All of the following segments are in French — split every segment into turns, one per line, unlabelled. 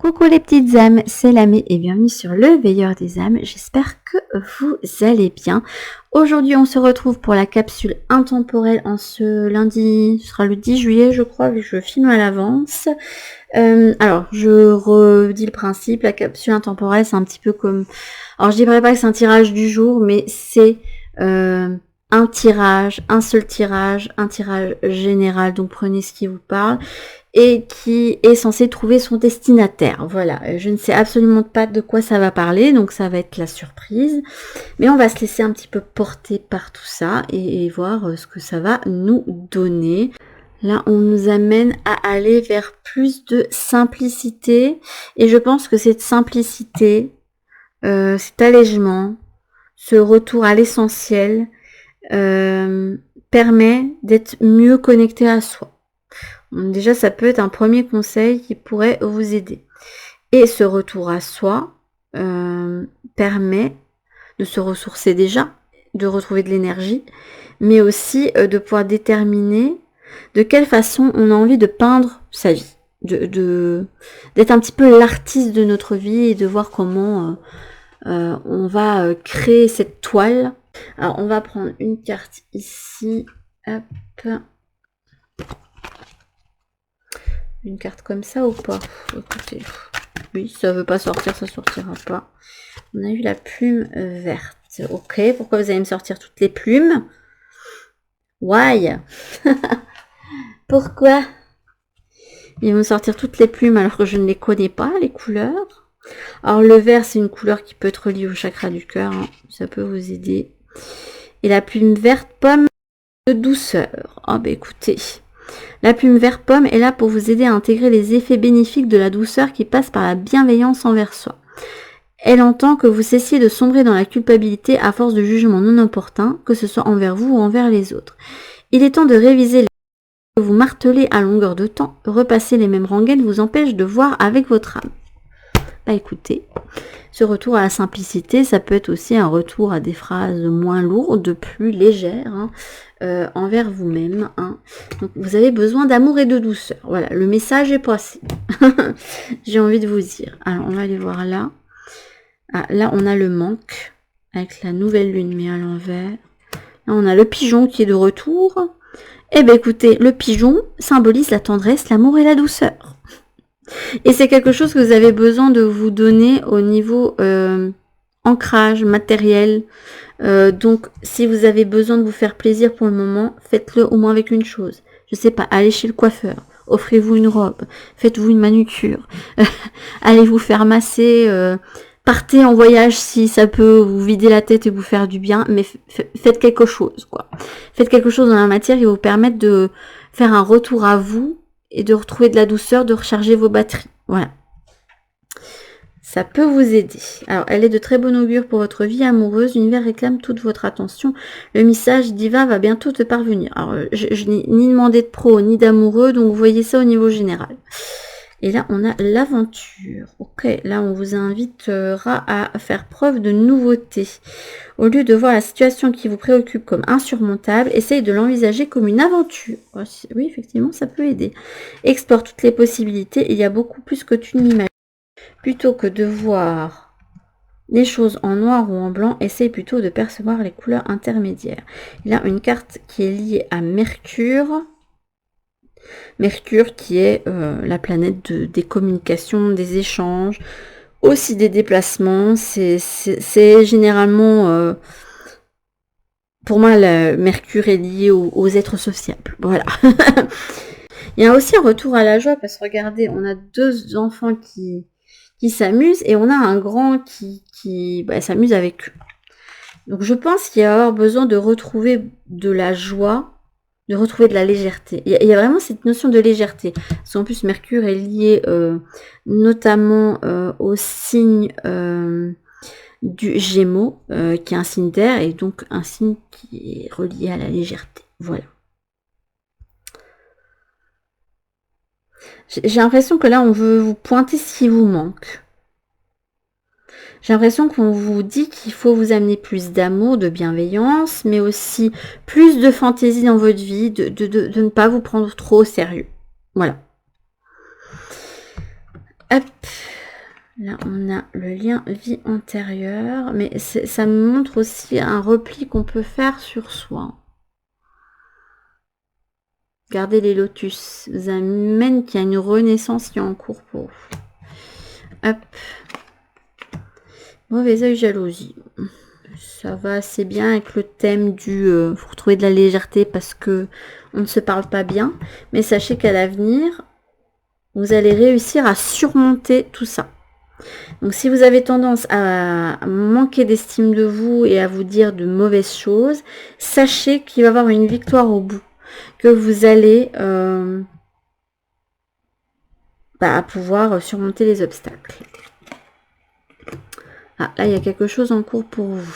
Coucou les petites âmes, c'est Lamé et bienvenue sur le Veilleur des âmes. J'espère que vous allez bien. Aujourd'hui, on se retrouve pour la capsule intemporelle en ce lundi, ce sera le 10 juillet je crois, vu que je filme à l'avance. Alors, je redis le principe, la capsule intemporelle c'est un petit peu comme... Alors, je dirais pas que c'est un tirage du jour, mais c'est... un tirage, un seul tirage, un tirage général, donc prenez ce qui vous parle, et qui est censé trouver son destinataire. Voilà, je ne sais absolument pas de quoi ça va parler, donc ça va être la surprise, mais on va se laisser un petit peu porter par tout ça, et voir ce que ça va nous donner. Là, on nous amène à aller vers plus de simplicité, et je pense que cette simplicité, cet allègement, ce retour à l'essentiel, permet d'être mieux connecté à soi. Donc déjà, ça peut être un premier conseil qui pourrait vous aider. Et ce retour à soi permet de se ressourcer déjà, de retrouver de l'énergie, mais aussi de pouvoir déterminer de quelle façon on a envie de peindre sa vie, d'être un petit peu l'artiste de notre vie et de voir comment on va créer cette toile. Alors, on va prendre une carte ici. Hop. Une carte comme ça ou pas? Écoutez, oui, ça veut pas sortir, ça sortira pas. On a eu la plume verte. Ok, pourquoi vous allez me sortir toutes les plumes? Why? Pourquoi ils vont me sortir toutes les plumes alors que je ne les connais pas, les couleurs? Alors, le vert, c'est une couleur qui peut être liée au chakra du cœur. Hein. Ça peut vous aider. Et la plume verte pomme de douceur. Ah bah écoutez, la plume verte pomme est là pour vous aider à intégrer les effets bénéfiques de la douceur qui passe par la bienveillance envers soi. Elle entend que vous cessiez de sombrer dans la culpabilité à force de jugements non opportuns, que ce soit envers vous ou envers les autres. Il est temps de réviser les que vous martelez à longueur de temps. Repasser les mêmes rengaines vous empêche de voir avec votre âme. Bah écoutez, ce retour à la simplicité, ça peut être aussi un retour à des phrases moins lourdes, plus légères, hein, envers vous-même. Hein. Donc vous avez besoin d'amour et de douceur. Voilà, le message est passé. J'ai envie de vous dire. Alors on va aller voir là. Ah, là on a le manque, avec la nouvelle lune mais à l'envers. Là on a le pigeon qui est de retour. Eh bien écoutez, le pigeon symbolise la tendresse, l'amour et la douceur. Et c'est quelque chose que vous avez besoin de vous donner au niveau ancrage matériel. Donc, si vous avez besoin de vous faire plaisir pour le moment, faites-le au moins avec une chose. Je sais pas, allez chez le coiffeur, offrez-vous une robe, faites-vous une manucure, allez vous faire masser, partez en voyage si ça peut vous vider la tête et vous faire du bien, mais faites quelque chose, quoi. Faites quelque chose dans la matière qui va vous permettre de faire un retour à vous et de retrouver de la douceur, de recharger vos batteries. Voilà. Ça peut vous aider. Alors, elle est de très bon augure pour votre vie amoureuse. L'univers réclame toute votre attention. Le message diva va bientôt te parvenir. Alors, je n'ai ni demandé de pro, ni d'amoureux, donc vous voyez ça au niveau général. Et là, on a l'aventure. Ok, là, on vous invitera à faire preuve de nouveauté. Au lieu de voir la situation qui vous préoccupe comme insurmontable, essayez de l'envisager comme une aventure. Oui, effectivement, ça peut aider. Explore toutes les possibilités. Il y a beaucoup plus que tu n'imagines. Plutôt que de voir les choses en noir ou en blanc, essaye plutôt de percevoir les couleurs intermédiaires. Il y a une carte qui est liée à Mercure. Mercure qui est la planète des communications, des échanges, aussi des déplacements. C'est généralement... pour moi, Mercure est lié aux êtres sociables. Voilà. Il y a aussi un retour à la joie parce que regardez, on a deux enfants qui s'amusent et on a un grand qui s'amuse avec eux. Donc je pense qu'il y a avoir besoin de retrouver de la joie, de retrouver de la légèreté. Il y a vraiment cette notion de légèreté. Parce qu'en plus Mercure est lié notamment au signe du Gémeaux, qui est un signe d'air et donc un signe qui est relié à la légèreté. Voilà. J'ai l'impression que là, on veut vous pointer ce qui vous manque. J'ai l'impression qu'on vous dit qu'il faut vous amener plus d'amour, de bienveillance, mais aussi plus de fantaisie dans votre vie, de ne pas vous prendre trop au sérieux. Voilà. Hop. Là, on a le lien vie antérieure, mais ça me montre aussi un repli qu'on peut faire sur soi. Gardez les lotus. Ça amène qu'il y a une renaissance qui est en cours pour vous. Hop. Mauvais œil, jalousie. Ça va assez bien avec le thème du faut retrouver de la légèreté parce que on ne se parle pas bien. Mais sachez qu'à l'avenir, vous allez réussir à surmonter tout ça. Donc si vous avez tendance à manquer d'estime de vous et à vous dire de mauvaises choses, sachez qu'il va y avoir une victoire au bout. Que vous allez pouvoir surmonter les obstacles. Ah, là, il y a quelque chose en cours pour vous.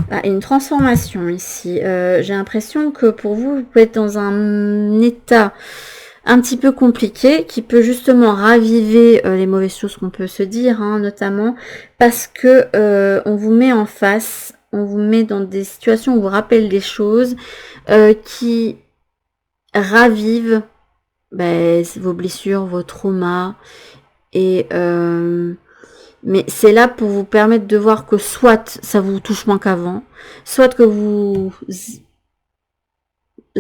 Ah, une transformation ici. J'ai l'impression que pour vous, vous pouvez être dans un état un petit peu compliqué qui peut justement raviver les mauvaises choses qu'on peut se dire, hein, notamment parce que on vous met en face, on vous met dans des situations où on vous rappelle des choses qui ravivent vos blessures, vos traumas et mais c'est là pour vous permettre de voir que soit ça vous touche moins qu'avant, soit que vous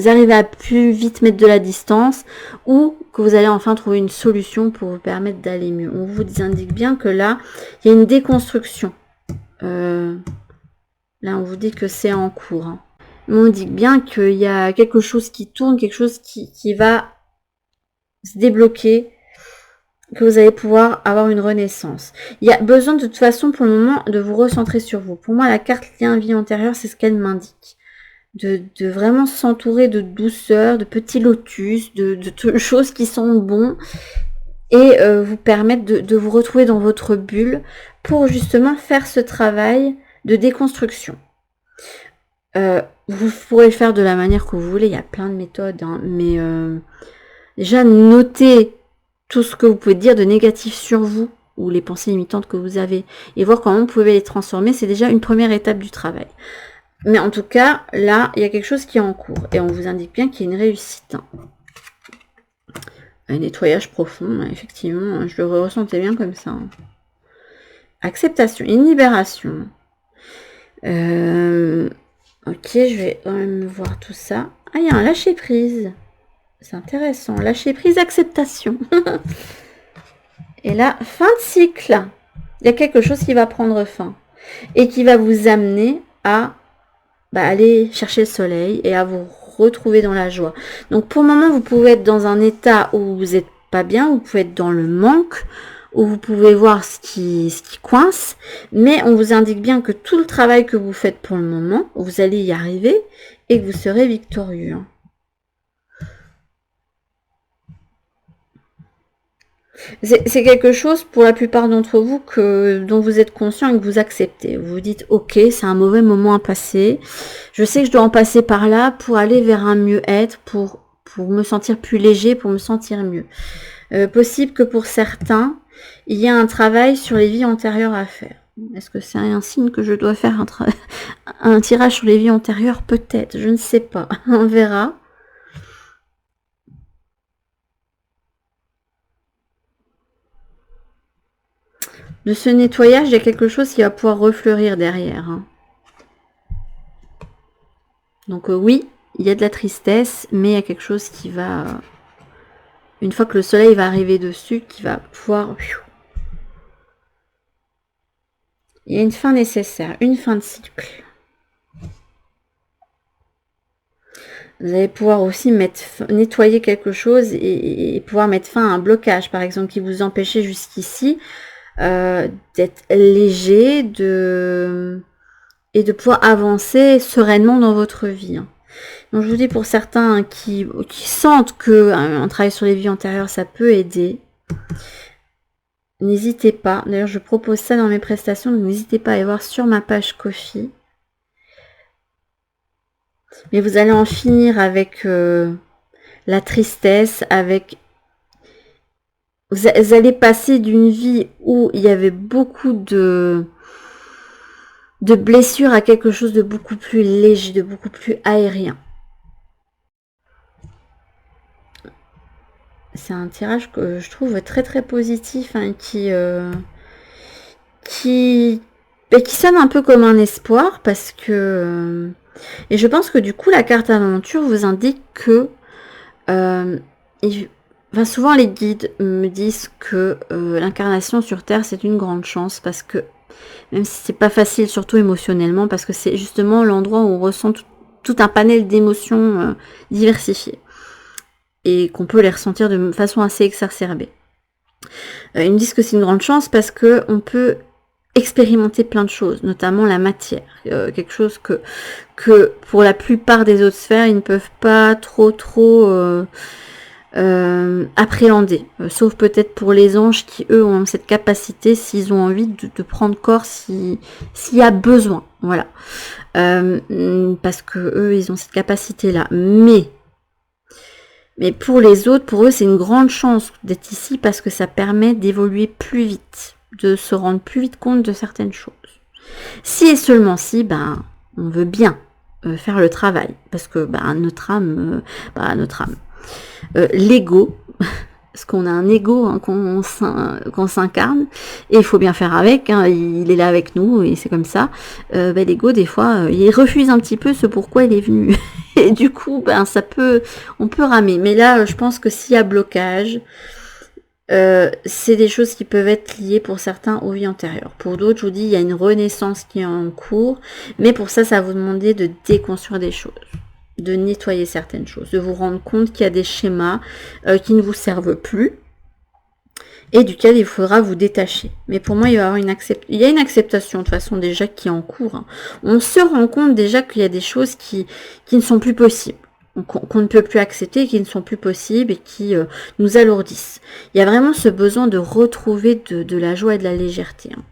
arrivez à plus vite mettre de la distance, ou que vous allez enfin trouver une solution pour vous permettre d'aller mieux. On vous indique bien que là, il y a une déconstruction. Là, on vous dit que c'est en cours. Hein. On dit bien qu'il y a quelque chose qui tourne, quelque chose qui va se débloquer, que vous allez pouvoir avoir une renaissance. Il y a besoin de toute façon pour le moment de vous recentrer sur vous. Pour moi, la carte lien vie antérieure, c'est ce qu'elle m'indique. De vraiment s'entourer de douceur, de petits lotus, de choses qui sont bons et vous permettre de vous retrouver dans votre bulle pour justement faire ce travail de déconstruction. Vous pourrez le faire de la manière que vous voulez, il y a plein de méthodes, hein, mais déjà notez tout ce que vous pouvez dire de négatif sur vous ou les pensées limitantes que vous avez et voir comment vous pouvez les transformer, c'est déjà une première étape du travail. Mais en tout cas, là, il y a quelque chose qui est en cours et on vous indique bien qu'il y a une réussite. Hein. Un nettoyage profond, effectivement, je le ressentais bien comme ça. Hein. Acceptation, une libération. Ok, je vais quand même voir tout ça. Ah, il y a un lâcher prise. C'est intéressant. Lâcher prise, acceptation. Et là, fin de cycle. Il y a quelque chose qui va prendre fin. Et qui va vous amener à aller chercher le soleil et à vous retrouver dans la joie. Donc pour le moment, vous pouvez être dans un état où vous n'êtes pas bien, vous pouvez être dans le manque, où vous pouvez voir ce qui coince, mais on vous indique bien que tout le travail que vous faites pour le moment, vous allez y arriver et que vous serez victorieux. C'est quelque chose pour la plupart d'entre vous dont vous êtes conscient et que vous acceptez. Vous vous dites, ok, c'est un mauvais moment à passer. Je sais que je dois en passer par là pour aller vers un mieux-être, pour me sentir plus léger, pour me sentir mieux. Possible que pour certains, il y a un travail sur les vies antérieures à faire. Est-ce que c'est un signe que je dois faire un tirage sur les vies antérieures? Peut-être, je ne sais pas. On verra. De ce nettoyage, il y a quelque chose qui va pouvoir refleurir derrière. Hein. Donc oui, il y a de la tristesse, mais il y a quelque chose qui va... une fois que le soleil va arriver dessus, qui va pouvoir... Il y a une fin nécessaire, une fin de cycle. Vous allez pouvoir aussi nettoyer quelque chose et pouvoir mettre fin à un blocage, par exemple, qui vous empêchait jusqu'ici d'être léger et de pouvoir avancer sereinement dans votre vie. Donc je vous dis pour certains qui sentent qu'un travail sur les vies antérieures, ça peut aider. N'hésitez pas. D'ailleurs, je propose ça dans mes prestations, donc n'hésitez pas à aller voir sur ma page Ko-fi. Mais vous allez en finir avec la tristesse, avec... Vous allez passer d'une vie où il y avait beaucoup de blessures à quelque chose de beaucoup plus léger, de beaucoup plus aérien. c'est un tirage que je trouve très très positif, hein, qui sonne un peu comme un espoir, parce que et je pense que du coup la carte aventure vous indique que souvent les guides me disent que l'incarnation sur Terre c'est une grande chance, parce que même si c'est pas facile, surtout émotionnellement, parce que c'est justement l'endroit où on ressent tout un panel d'émotions diversifiées et qu'on peut les ressentir de façon assez exacerbée. Ils me disent que c'est une grande chance parce que on peut expérimenter plein de choses, notamment la matière, quelque chose que pour la plupart des autres sphères ils ne peuvent pas trop appréhender, sauf peut-être pour les anges qui eux ont cette capacité, s'ils ont envie de prendre corps s'il y a besoin, voilà, parce que eux ils ont cette capacité là, mais pour les autres, pour eux c'est une grande chance d'être ici, parce que ça permet d'évoluer plus vite, de se rendre plus vite compte de certaines choses. Si et seulement si, on veut bien faire le travail, parce que notre âme, l'ego, parce qu'on a un ego, hein, qu'on s'incarne, et il faut bien faire avec, hein, il est là avec nous, et c'est comme ça. L'ego, des fois, il refuse un petit peu ce pourquoi il est venu. Et du coup, on peut ramer. Mais là, je pense que s'il y a blocage, c'est des choses qui peuvent être liées pour certains aux vies antérieures. Pour d'autres, je vous dis, il y a une renaissance qui est en cours, mais pour ça, ça va vous demander de déconstruire des choses, de nettoyer certaines choses, de vous rendre compte qu'il y a des schémas qui ne vous servent plus et duquel il faudra vous détacher. Mais pour moi, il y a une acceptation de toute façon déjà qui est en cours, hein. On se rend compte déjà qu'il y a des choses qui ne sont plus possibles, qu'on ne peut plus accepter, qui ne sont plus possibles et qui nous alourdissent. Il y a vraiment ce besoin de retrouver de la joie et de la légèreté, hein,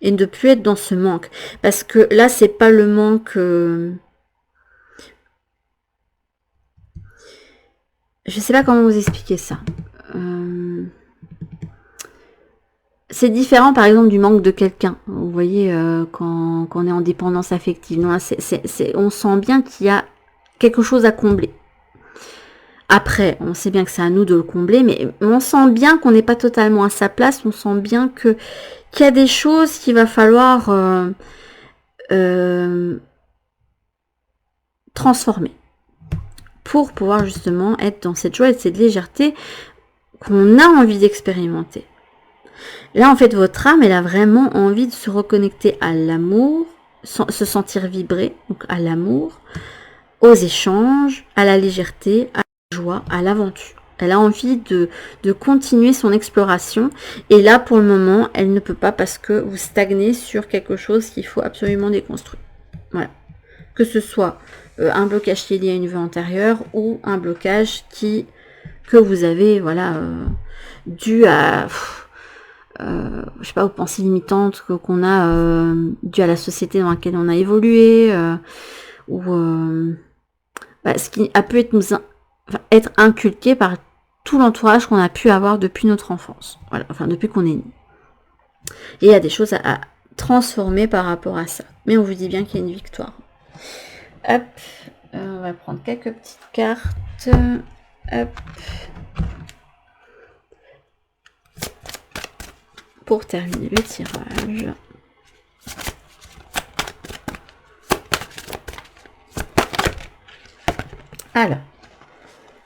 et de ne plus être dans ce manque, parce que là c'est pas le manque je sais pas comment vous expliquer ça. C'est différent par exemple du manque de quelqu'un. Vous voyez, quand on est en dépendance affective, non, on sent bien qu'il y a quelque chose à combler. Après, on sait bien que c'est à nous de le combler, mais on sent bien qu'on n'est pas totalement à sa place. On sent bien qu'il y a des choses qu'il va falloir transformer pour pouvoir justement être dans cette joie et cette légèreté qu'on a envie d'expérimenter. Là, en fait, votre âme, elle a vraiment envie de se reconnecter à l'amour, se sentir vibrer, donc à l'amour, aux échanges, à la légèreté, à la joie, à l'aventure. Elle a envie de continuer son exploration. Et là, pour le moment, elle ne peut pas, parce que vous stagnez sur quelque chose qu'il faut absolument déconstruire. Voilà. Que ce soit un blocage qui est lié à une vie antérieure ou un blocage que vous avez, voilà, dû à... je sais pas, aux pensées limitantes qu'on a dû à la société dans laquelle on a évolué, ou ce qui a pu être inculqué par tout l'entourage qu'on a pu avoir depuis notre enfance, voilà, enfin depuis qu'on est né. Et il y a des choses à transformer par rapport à ça, mais on vous dit bien qu'il y a une victoire. Hop, on va prendre quelques petites cartes. Hop. Pour terminer le tirage. Alors,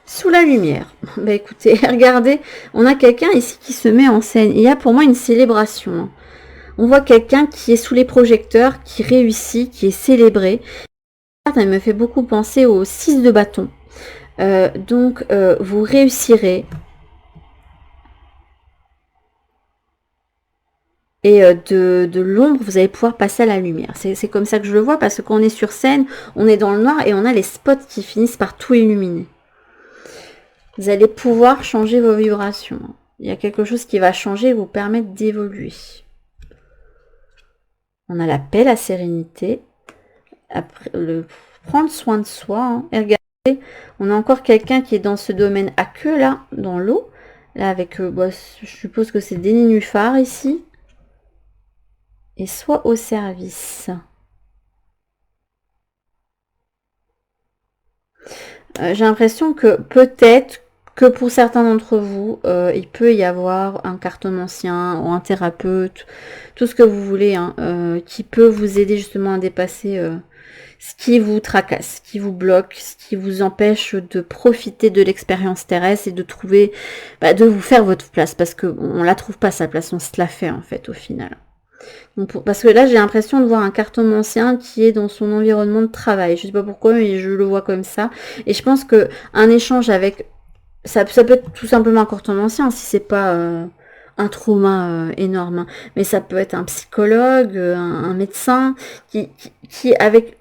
sous la lumière. Écoutez, regardez, on a quelqu'un ici qui se met en scène. Il y a pour moi une célébration. On voit quelqu'un qui est sous les projecteurs, qui réussit, qui est célébré. Elle me fait beaucoup penser au 6 de bâton. Donc, vous réussirez. Et de l'ombre, vous allez pouvoir passer à la lumière. C'est comme ça que je le vois, parce que quand on est sur scène, on est dans le noir et on a les spots qui finissent par tout illuminer. Vous allez pouvoir changer vos vibrations. Il y a quelque chose qui va changer et vous permettre d'évoluer. On a la paix, la sérénité. Après, prendre soin de soi. Hein. Et regardez, on a encore quelqu'un qui est dans ce domaine à queue, là, dans l'eau. Là, avec, je suppose que c'est des nénuphars ici. Et soit au service. J'ai l'impression que peut-être que pour certains d'entre vous, il peut y avoir un cartomancien ou un thérapeute, tout ce que vous voulez, hein, qui peut vous aider justement à dépasser ce qui vous tracasse, ce qui vous bloque, ce qui vous empêche de profiter de l'expérience terrestre et de trouver, de vous faire votre place, parce que on la trouve pas sa place, on se la fait en fait au final. Donc parce que là j'ai l'impression de voir un cartomancien qui est dans son environnement de travail. Je sais pas pourquoi, mais je le vois comme ça. Et je pense que un échange avec ça peut être tout simplement un cartomancien si c'est pas un trauma énorme, hein. Mais ça peut être un psychologue, un médecin qui avec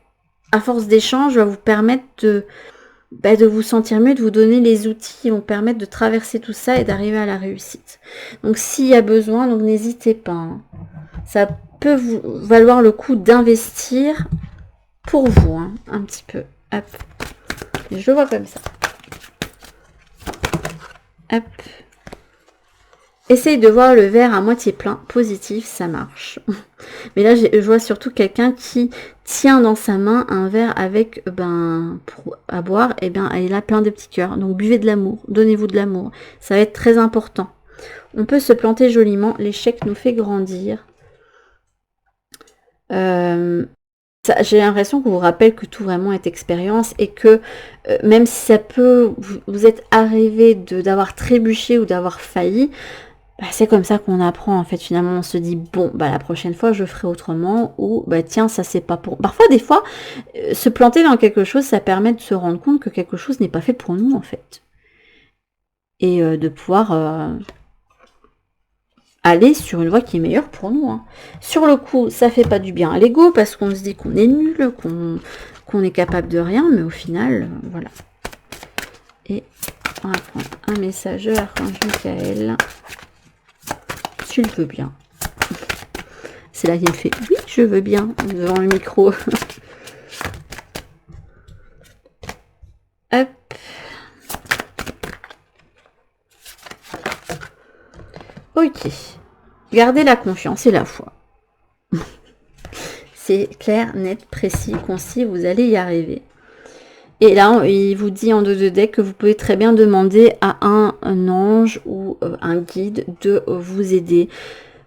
à force d'échange va vous permettre de vous sentir mieux, de vous donner les outils qui vont permettre de traverser tout ça et d'arriver à la réussite. Donc s'il y a besoin, donc n'hésitez pas, hein. Ça peut vous valoir le coup d'investir pour vous, hein, un petit peu. Hop. Je le vois comme ça. Hop. Essaye de voir le verre à moitié plein, positif, ça marche. Mais là, je vois surtout quelqu'un qui tient dans sa main un verre avec, à boire, et il a plein de petits cœurs. Donc buvez de l'amour, donnez-vous de l'amour. Ça va être très important. On peut se planter joliment, l'échec nous fait grandir. J'ai l'impression qu'on vous rappelle que tout vraiment est expérience et que même si ça peut vous êtes arrivé d'avoir trébuché ou d'avoir failli, c'est comme ça qu'on apprend en fait. Finalement on se dit bon la prochaine fois je ferai autrement, ou tiens ça c'est pas pour... Parfois des fois se planter dans quelque chose ça permet de se rendre compte que quelque chose n'est pas fait pour nous en fait, et de pouvoir aller sur une voie qui est meilleure pour nous, hein. Sur le coup, ça fait pas du bien à l'ego parce qu'on se dit qu'on est nul, qu'on est capable de rien, mais au final, voilà. Et on va prendre un messageur, Archange Michael. Tu le veux bien. C'est là qu'il me fait oui, je veux bien devant le micro. Hop. Ok. Gardez la confiance et la foi. C'est clair, net, précis, concis, vous allez y arriver. Et là, il vous dit en 2 de deck que vous pouvez très bien demander à un ange ou un guide de vous aider.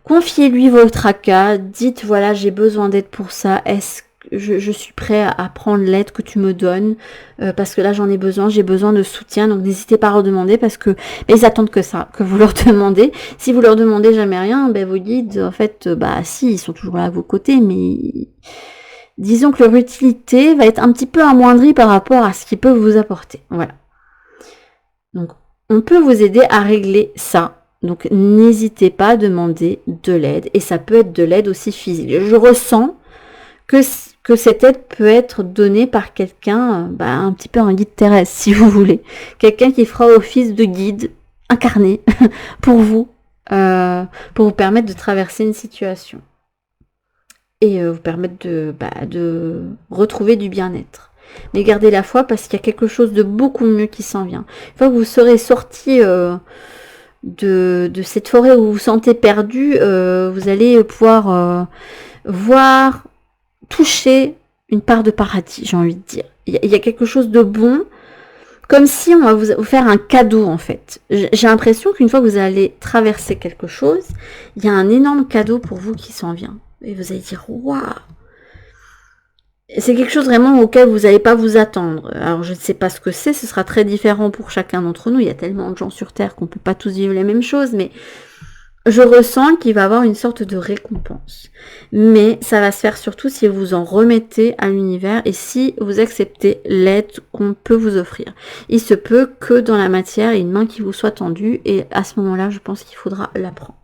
Confiez-lui votre tracas, dites voilà, j'ai besoin d'aide pour ça, est-ce que je suis prêt à prendre l'aide que tu me donnes, parce que là j'en ai besoin, j'ai besoin de soutien, donc n'hésitez pas à leur demander, parce que ils attendent que ça, que vous leur demandez. Si vous leur demandez jamais rien, vos guides, en fait, si, ils sont toujours là à vos côtés, mais disons que leur utilité va être un petit peu amoindrie par rapport à ce qu'ils peuvent vous apporter. Voilà. Donc, on peut vous aider à régler ça. Donc, n'hésitez pas à demander de l'aide, et ça peut être de l'aide aussi physique. Je ressens que cette aide peut être donnée par quelqu'un, un petit peu un guide terrestre, si vous voulez. Quelqu'un qui fera office de guide incarné pour vous permettre de traverser une situation. Et vous permettre de retrouver du bien-être. Mais gardez la foi parce qu'il y a quelque chose de beaucoup mieux qui s'en vient. Une fois que vous serez sorti de cette forêt où vous vous sentez perdu, vous allez pouvoir voir, toucher une part de paradis, j'ai envie de dire. Il y a quelque chose de bon, comme si on va vous faire un cadeau en fait. J'ai l'impression qu'une fois que vous allez traverser quelque chose, il y a un énorme cadeau pour vous qui s'en vient. Et vous allez dire, waouh! C'est quelque chose vraiment auquel vous n'allez pas vous attendre. Alors je ne sais pas ce que c'est, ce sera très différent pour chacun d'entre nous. Il y a tellement de gens sur Terre qu'on ne peut pas tous vivre les mêmes choses, mais je ressens qu'il va y avoir une sorte de récompense. Mais ça va se faire surtout si vous en remettez à l'univers et si vous acceptez l'aide qu'on peut vous offrir. Il se peut que dans la matière, il y ait une main qui vous soit tendue et à ce moment-là, je pense qu'il faudra la prendre.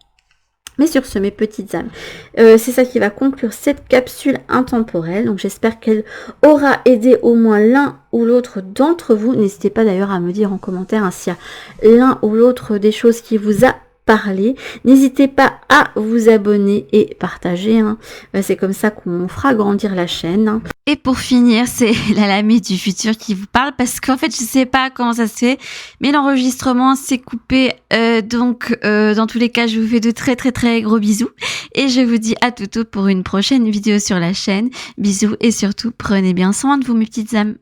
Mais sur ce, mes petites âmes, c'est ça qui va conclure cette capsule intemporelle. Donc j'espère qu'elle aura aidé au moins l'un ou l'autre d'entre vous. N'hésitez pas d'ailleurs à me dire en commentaire s'il y a l'un ou l'autre des choses qui vous a parlé. N'hésitez pas à vous abonner et partager, hein. C'est comme ça qu'on fera grandir la chaîne, hein.
Et pour finir, c'est la Lamé du futur qui vous parle parce qu'en fait, je sais pas comment ça se fait, mais l'enregistrement s'est coupé. Donc, dans tous les cas, je vous fais de très très très gros bisous et je vous dis à tout pour une prochaine vidéo sur la chaîne. Bisous et surtout, prenez bien soin de vous, mes petites âmes.